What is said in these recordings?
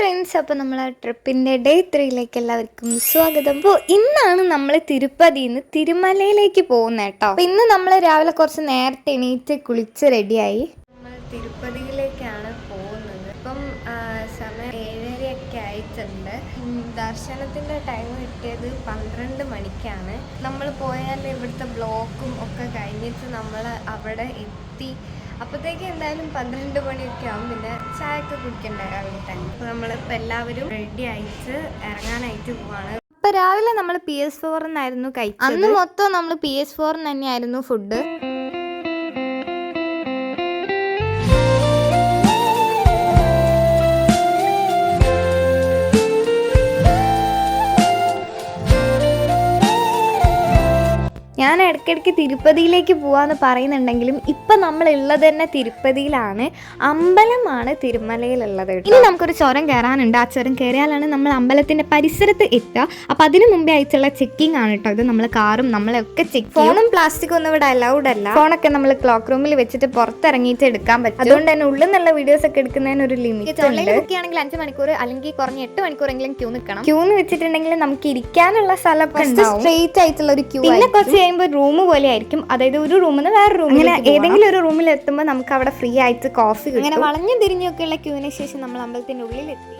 Friends, അപ്പോൾ നമ്മൾ ട്രിപ്പിൻ്റെ day 3ലേക്ക് എല്ലാവർക്കും സ്വാഗതം. അപ്പോൾ ഇന്നാണ് നമ്മൾ തിരുപ്പതിയിൽ നിന്ന് തിരുമലയിലേക്ക് പോകുന്നത് കേട്ടോ. അപ്പോൾ ഇന്ന് നമ്മൾ രാവിലെ കുറച്ച് നേരത്തെ എണീറ്റ് കുളിച്ച് റെഡിയായി നമ്മൾ തിരുപ്പതിയിലേക്കാണ് പോകുന്നത്. ഇപ്പം സമയം 7:30 ആയിട്ടുണ്ട്. ദർശനത്തിൻ്റെ ടൈം കിട്ടിയത് 12 മണിക്കാണ്. നമ്മൾ പോയാൽ ഇവിടുത്തെ ബ്ലോക്കും ഒക്കെ കഴിഞ്ഞിട്ട് നമ്മൾ അവിടെ എത്തി. അപ്പോഴത്തേക്ക് എന്തായാലും 12 മണിയൊക്കെ ആവും. പിന്നെ ചായയൊക്കെ കുടിക്കണ്ടേ രാവിലെ ടൈം. അപ്പോൾ നമ്മളിപ്പോൾ എല്ലാവരും റെഡി ആയിട്ട് ഇറങ്ങാനായിട്ട് പോവാണ്. അപ്പോൾ രാവിലെ നമ്മൾ PS4 എന്നായിരുന്നു കഴിച്ചത്. അന്ന് മൊത്തം നമ്മൾ PS4 തന്നെയായിരുന്നു ഫുഡ്. ഞാൻ ഇടയ്ക്കിടയ്ക്ക് തിരുപ്പതിയിലേക്ക് പോകാമെന്ന് പറയുന്നുണ്ടെങ്കിലും ഇപ്പം നമ്മളുള്ളത് തന്നെ തിരുപ്പതിയിലാണ്. അമ്പലമാണ് തിരുമലയിലുള്ളത്. ഇനി നമുക്കൊരു ചുരം കയറാനുണ്ട്. ആ ചുരം കയറിയാലാണ് നമ്മൾ അമ്പലത്തിൻ്റെ പരിസരത്ത് എത്തുക. അപ്പം അതിന് മുമ്പേ ആയിട്ടുള്ള ചെക്കിംഗ് ആണ് കേട്ടോ. ഇത് നമ്മൾ കാറും നമ്മളെയൊക്കെ ചെക്ക്. ഫോണും പ്ലാസ്റ്റിക്കും ഒന്നും ഇവിടെ അലൗഡ് അല്ല. ഫോണൊക്കെ നമ്മൾ ക്ലോക്ക് റൂമിൽ വെച്ചിട്ട് പുറത്തിറങ്ങിയിട്ട് എടുക്കാൻ പറ്റും. അതുകൊണ്ട് തന്നെ ഉള്ളിൽ നിന്നുള്ള വീഡിയോസ് ഒക്കെ എടുക്കുന്നതിന് ഒരു ലിമിറ്റ്. ഓൺലൈനിൽ ബുക്ക് ചെയ്യുകയാണെങ്കിൽ 5 മണിക്കൂർ അല്ലെങ്കിൽ കുറഞ്ഞ 8 മണിക്കൂറെങ്കിലും ക്യൂ നിൽക്കണം. ക്യൂന്ന് വെച്ചിട്ടുണ്ടെങ്കിൽ നമുക്ക് ഇരിക്കാനുള്ള സ്ഥലമൊക്കെ സ്ട്രെയിറ്റ് ആയിട്ടുള്ള ഒരു ക്യൂ. പിന്നെ കുറച്ച് റൂം പോലെ ആയിരിക്കും. അതായത് ഒരു റൂമിൽ നിന്ന് വേറെ റൂം, അങ്ങനെ ഏതെങ്കിലും ഒരു റൂമിൽ എത്തുമ്പോൾ നമുക്ക് അവിടെ ഫ്രീ ആയിട്ട് കോഫി കിട്ടും. അങ്ങനെ വളഞ്ഞു തിരിഞ്ഞൊക്കെയുള്ള ക്യൂവിന് ശേഷം നമ്മൾ അമ്പലത്തിന്റെ ഉള്ളിലെത്തി.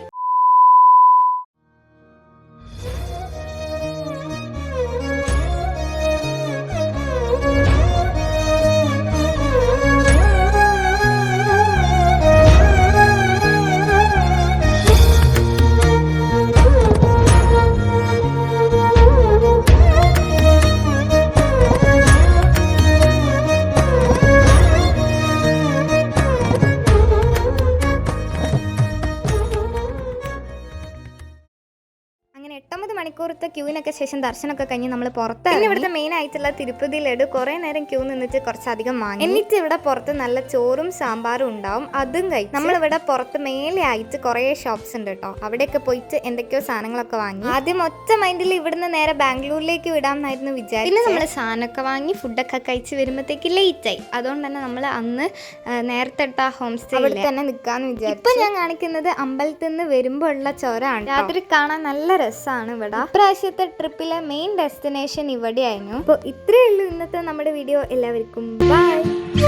അങ്ങനെ 8 മണിക്കൂറത്തെ ക്യൂവിനൊക്കെ ശേഷം ദർശനമൊക്കെ കഴിഞ്ഞ് നമ്മൾ പുറത്ത് ഇവിടുത്തെ മെയിൻ ആയിട്ടുള്ള തിരുപ്പതി ലഡു കുറേ നേരം ക്യൂ നിന്നിട്ട് കുറച്ചധികം വാങ്ങി. എന്നിട്ട് ഇവിടെ പുറത്ത് നല്ല ചോറും സാമ്പാറും ഉണ്ടാവും. അതും കഴിച്ചു. നമ്മളിവിടെ പുറത്ത് മേലെ ആയിട്ട് കുറേ ഷോപ്സ് ഉണ്ട് കേട്ടോ. അവിടെയൊക്കെ പോയിട്ട് എന്തൊക്കെയോ സാധനങ്ങളൊക്കെ വാങ്ങി. ആദ്യം ഒറ്റ മൈൻഡിൽ ഇവിടുന്ന് നേരെ ബാംഗ്ലൂരിലേക്ക് വിടാമെന്നായിരുന്നു വിചാരിച്ചത്. പിന്നെ നമ്മൾ സാധനമൊക്കെ വാങ്ങി ഫുഡൊക്കെ കഴിച്ച് വരുമ്പോഴത്തേക്ക് ലേറ്റ് ആയി. അതുകൊണ്ട് തന്നെ നമ്മൾ അന്ന് നേരത്തെ ഇട്ട ഹോം സ്റ്റേ അവിടെ തന്നെ നിൽക്കാമെന്ന് വിചാരിച്ചു. ഇപ്പം ഞാൻ കാണിക്കുന്നത് അമ്പലത്തിൽ നിന്ന് വരുമ്പോൾ ഉള്ള ചുരമാണ്. രാത്രി കാണാൻ നല്ല രസമാണ് ഇവിടെ. ഇപ്രാവശ്യത്തെ ട്രിപ്പിലെ മെയിൻ ഡെസ്റ്റിനേഷൻ ഇവിടെയായിരുന്നു. അപ്പോൾ ഇത്രയേ ഉള്ളൂ ഇന്നത്തെ നമ്മുടെ വീഡിയോ. എല്ലാവർക്കും ബൈ.